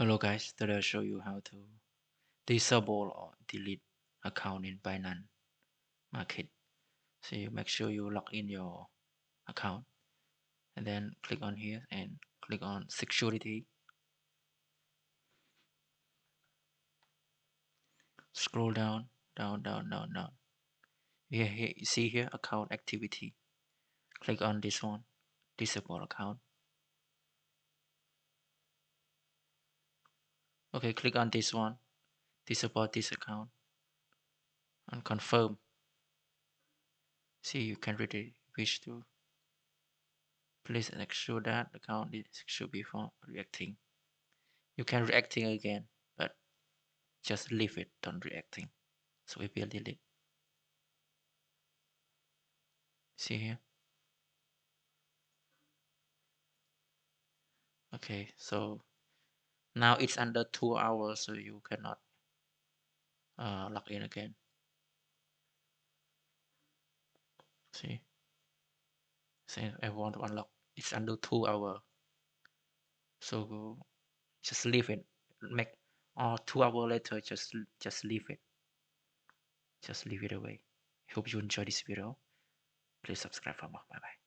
Hello guys, today I'll show you how to disable or delete account in Binance Market. So you make sure you log in your account and then click on here and click on security. Scroll down. Here you see here account activity. Click on this one, disable account. Okay, click on this one, disable this account and confirm. See, you can really wish to. Please make sure that account is secure before reacting. You can reacting again, but just leave it, don't reacting. So we will delete. See here. Okay, so now it's under 2 hours, so you cannot log in again. See, say I want to unlock. It's under 2 hours, so just leave it. Make or 2 hours later, just leave it. Just leave it away. Hope you enjoy this video. Please subscribe for more. Bye bye.